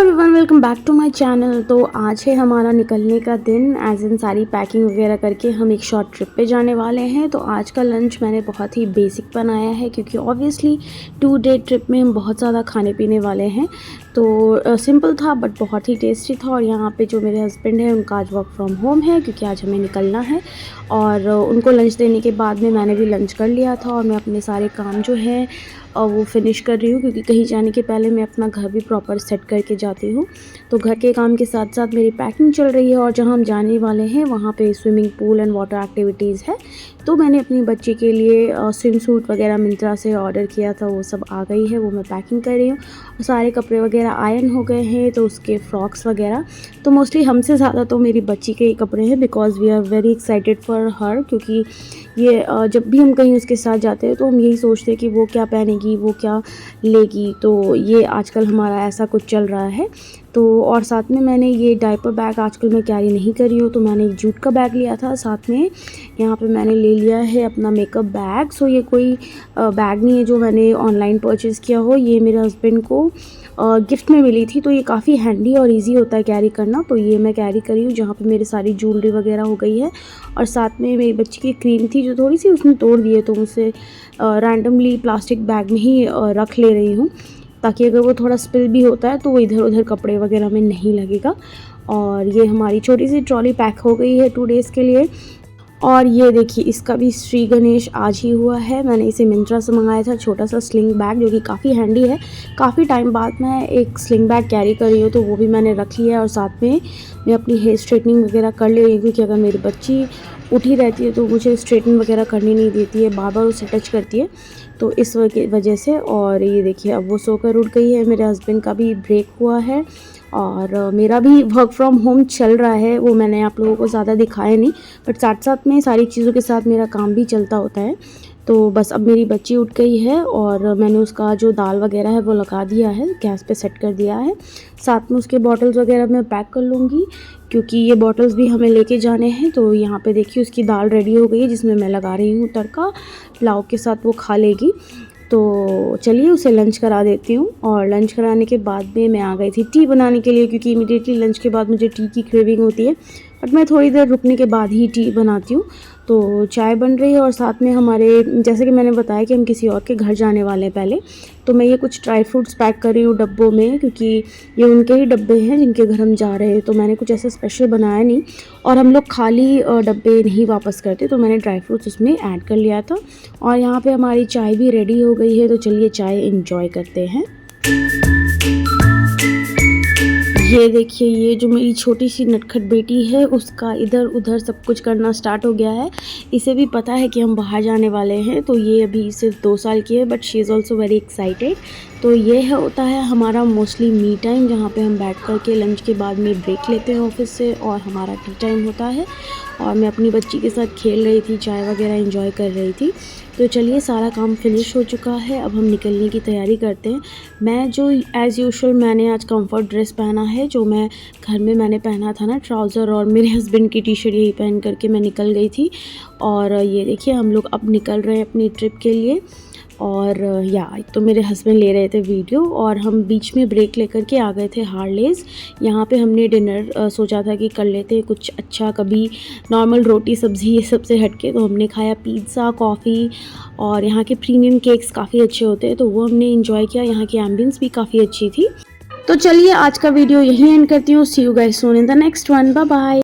Everyone, welcome back to my channel. तो आज है हमारा निकलने का दिन, एज इन सारी पैकिंग वगैरह करके हम एक शॉर्ट ट्रिप पे जाने वाले हैं। तो आज का लंच मैंने बहुत ही बेसिक बनाया है क्योंकि ऑब्वियसली 2 डे ट्रिप में हम बहुत ज़्यादा खाने पीने वाले हैं। तो सिंपल था बट बहुत ही टेस्टी था। और यहाँ पे जो मेरे हस्बैंड हैं उनका आज वर्क फ्रॉम होम है क्योंकि आज हमें निकलना है। और उनको लंच देने के बाद में मैंने भी लंच कर लिया था और मैं अपने सारे काम जो है वो फिनिश कर रही हूँ क्योंकि कहीं जाने के पहले मैं अपना घर भी प्रॉपर सेट करके जाती हूँ। तो घर के काम के साथ साथ मेरी पैकिंग चल रही है। और जहाँ हम जाने वाले हैं वहाँ पे swimming pool and water activities है। तो मैंने अपनी बच्ची के लिए स्विम सूट वगैरह मिंत्रा से ऑर्डर किया था, वो सब आ गई है, वो मैं पैकिंग कर रही हूँ। और सारे कपड़े वगैरह आयरन हो गए हैं, तो उसके फ्रॉक्स वगैरह तो मोस्टली हमसे ज़्यादा तो मेरी बच्ची के ही कपड़े हैं because we are very excited for her. क्योंकि ये जब भी हम कहीं उसके साथ जाते हैं तो हम यही सोचते हैं कि वो क्या पहनेगी, वो क्या लेगी। तो ये आजकल हमारा ऐसा कुछ चल रहा है। तो और साथ में मैंने ये डायपर बैग आजकल मैं कैरी नहीं कर रही हूँ, तो मैंने एक जूट का बैग लिया था। साथ में यहाँ पे मैंने ले लिया है अपना मेकअप बैग। सो ये कोई बैग नहीं है जो मैंने ऑनलाइन परचेज़ किया हो, ये मेरे हस्बैंड को गिफ्ट में मिली थी। तो ये काफ़ी हैंडी और इजी होता है कैरी करना, तो ये मैं कैरी करी हूँ जहाँ पे मेरी सारी ज्वेलरी वगैरह हो गई है। और साथ में मेरी बच्ची की क्रीम थी जो थोड़ी सी उसने तोड़ दी है, तो मुझसे रैंडमली प्लास्टिक बैग में ही रख ले रही हूँ ताकि अगर वो थोड़ा स्पिल भी होता है तो वो इधर उधर कपड़े वगैरह में नहीं लगेगा। और ये हमारी छोटी सी ट्रॉली पैक हो गई है 2 डेज़ के लिए। और ये देखिए, इसका भी श्री गणेश आज ही हुआ है। मैंने इसे मिंत्रा से मंगाया था, छोटा सा स्लिंग बैग जो कि काफ़ी हैंडी है। काफ़ी टाइम बाद मैं एक स्लिंग बैग कैरी कर रही हूँ, तो वो भी मैंने रख लिया है। और साथ में मैं अपनी हेयर स्ट्रेटनिंग वगैरह कर ले रही हूँ क्योंकि अगर मेरी बच्ची उठी रहती है तो मुझे स्ट्रेटनिंग वगैरह करनी नहीं देती है, बार बार उसे टच करती है, तो इस वजह से। और ये देखिए, अब वो सोकर उठ गई है। मेरे हस्बैंड का भी ब्रेक हुआ है और मेरा भी वर्क फ्रॉम होम चल रहा है। वो मैंने आप लोगों को ज़्यादा दिखाया नहीं, बट साथ साथ में सारी चीज़ों के साथ मेरा काम भी चलता होता है। तो बस अब मेरी बच्ची उठ गई है और मैंने उसका जो दाल वगैरह है वो लगा दिया है, गैस पे सेट कर दिया है। साथ में उसके बॉटल्स वगैरह मैं पैक कर लूँगी क्योंकि ये बॉटल्स भी हमें लेके जाने हैं। तो यहाँ पे देखिए उसकी दाल रेडी हो गई है जिसमें मैं लगा रही हूँ तड़का, पुलाव के साथ वो खा लेगी। तो चलिए उसे लंच करा देती हूँ। और लंच कराने के बाद में मैं आ गई थी टी बनाने के लिए क्योंकि इमीडिएटली लंच के बाद मुझे टी की क्रेविंग होती है, बट मैं थोड़ी देर रुकने के बाद ही टी बनाती हूँ। तो चाय बन रही है और साथ में हमारे, जैसे कि मैंने बताया कि हम किसी और के घर जाने वाले हैं पहले, तो मैं ये कुछ ड्राई फ्रूट्स पैक कर रही हूँ डब्बों में क्योंकि ये उनके ही डब्बे हैं जिनके घर हम जा रहे हैं। तो मैंने कुछ ऐसा स्पेशल बनाया नहीं और हम लोग खाली डब्बे नहीं वापस करते, तो मैंने ड्राई फ्रूट्स उसमें ऐड कर लिया था। और यहाँ पे हमारी चाय भी रेडी हो गई है, तो चलिए चाय इंजॉय करते हैं। ये देखिए, ये जो मेरी छोटी सी नटखट बेटी है उसका इधर उधर सब कुछ करना स्टार्ट हो गया है। इसे भी पता है कि हम बाहर जाने वाले हैं। तो ये अभी सिर्फ 2 साल की है but she is also very excited. तो ये होता है हमारा मोस्टली मी टाइम, जहाँ पे हम बैठ कर के लंच के बाद में ब्रेक लेते हैं ऑफिस से और हमारा टी टाइम होता है। और मैं अपनी बच्ची के साथ खेल रही थी, चाय वगैरह एंजॉय कर रही थी। तो चलिए, सारा काम फिनिश हो चुका है, अब हम निकलने की तैयारी करते हैं। मैं जो एज़ यूजुअल मैंने आज कंफर्ट ड्रेस पहना है जो मैं घर में मैंने पहना था ना, ट्राउज़र और मेरे हस्बैंड की टी शर्ट, यही पहन करके मैं निकल गई थी। और ये देखिए, हम लोग अब निकल रहे हैं अपनी ट्रिप के लिए। और तो मेरे हस्बैंड ले रहे थे वीडियो और हम बीच में ब्रेक लेकर के आ गए थे हार्लेज। यहाँ पे हमने डिनर सोचा था कि कर लेते हैं कुछ अच्छा, कभी नॉर्मल रोटी सब्ज़ी ये सब से हटके। तो हमने खाया पिज़्ज़ा, कॉफ़ी और यहाँ के प्रीमियम केक्स काफ़ी अच्छे होते हैं, तो वो हमने इंजॉय किया। यहाँ की एम्बियंस भी काफ़ी अच्छी थी। तो चलिए, आज का वीडियो यहीं एंड करती हूँ। See you guys soon in the next one. Bye bye.